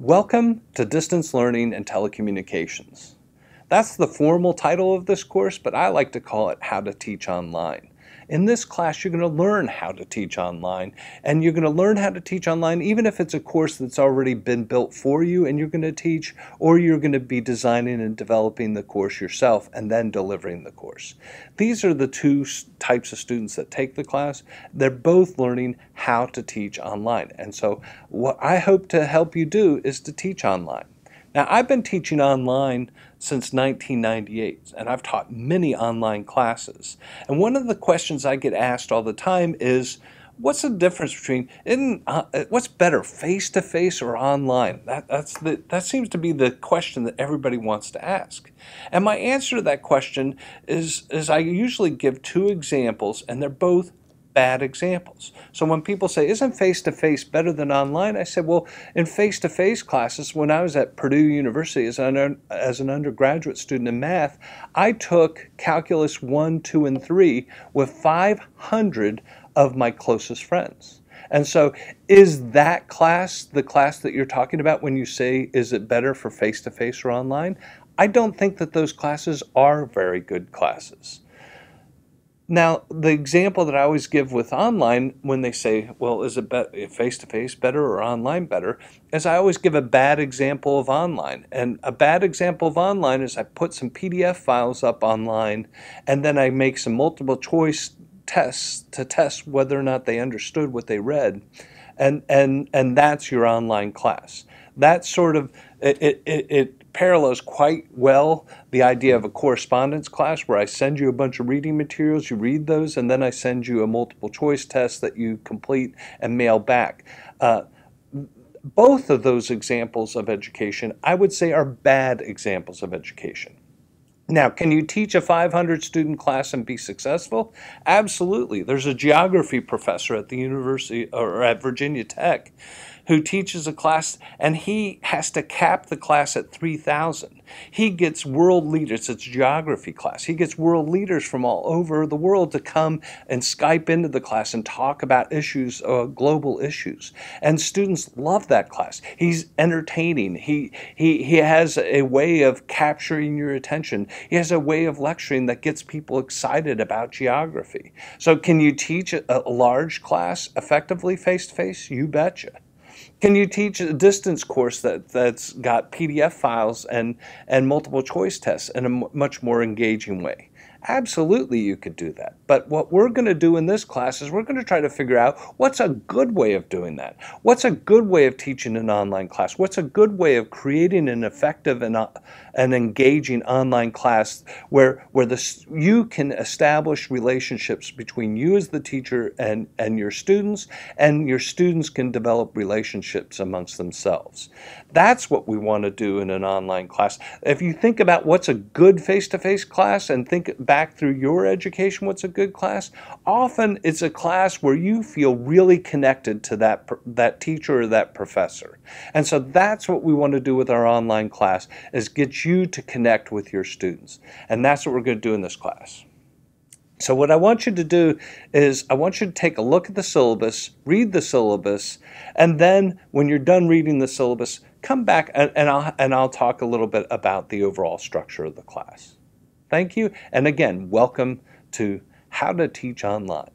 Welcome to Distance Learning and Telecommunications. That's the formal title of this course, but I like to call it How to Teach Online. In this class, you're going to learn how to teach online, and you're going to learn how to teach online even if it's a course that's already been built for you and you're going to teach, or you're going to be designing and developing the course yourself and then delivering the course. These are the two types of students that take the class. They're both learning how to teach online. And so what I hope to help you do is to teach online. Now, I've been teaching online since 1998, and I've taught many online classes. And one of the questions I get asked all the time is, what's the difference between, what's better, face-to-face or online? That seems to be the question that everybody wants to ask. And my answer to that question is I usually give two examples, and they're both bad examples. So when people say, isn't face-to-face better than online? I said, well, in face-to-face classes, when I was at Purdue University as an undergraduate student in math, I took Calculus 1, 2, and 3 with 500 of my closest friends. And so is that class the class that you're talking about when you say, is it better for face-to-face or online? I don't think that those classes are very good classes. Now, the example that I always give with online when they say, well, is it face-to-face better or online better, is I always give a bad example of online. And a bad example of online is I put some PDF files up online and then I make some multiple choice tests to test whether or not they understood what they read. And that's your online class. That sort of, it parallels quite well the idea of a correspondence class where I send you a bunch of reading materials, you read those, and then I send you a multiple choice test that you complete and mail back. Both of those examples of education, I would say, are bad examples of education. Now, can you teach a 500 student class and be successful? Absolutely. There's a geography professor at the university or at Virginia Tech who teaches a class, and he has to cap the class at 3,000. He gets world leaders, it's a geography class. He gets world leaders from all over the world to come and Skype into the class and talk about issues, global issues. And students love that class. He's entertaining. He has a way of capturing your attention. He has a way of lecturing that gets people excited about geography. So can you teach a large class effectively face-to-face? You betcha. Can you teach a distance course that's got PDF files and multiple choice tests in a much more engaging way? Absolutely, you could do that. But what we're going to do in this class is we're going to try to figure out what's a good way of doing that. What's a good way of teaching an online class? What's a good way of creating an effective and engaging online class where you can establish relationships between you as the teacher and your students can develop relationships amongst themselves. That's what we want to do in an online class. If you think about what's a good face-to-face class and think back through your education, what's a good class? Often it's a class where you feel really connected to that teacher or that professor. And so that's what we want to do with our online class, is get you to connect with your students. And that's what we're going to do in this class. So what I want you to do is I want you to take a look at the syllabus, read the syllabus, and then when you're done reading the syllabus, come back and I'll talk a little bit about the overall structure of the class. Thank you, and again, welcome to How to Teach Online.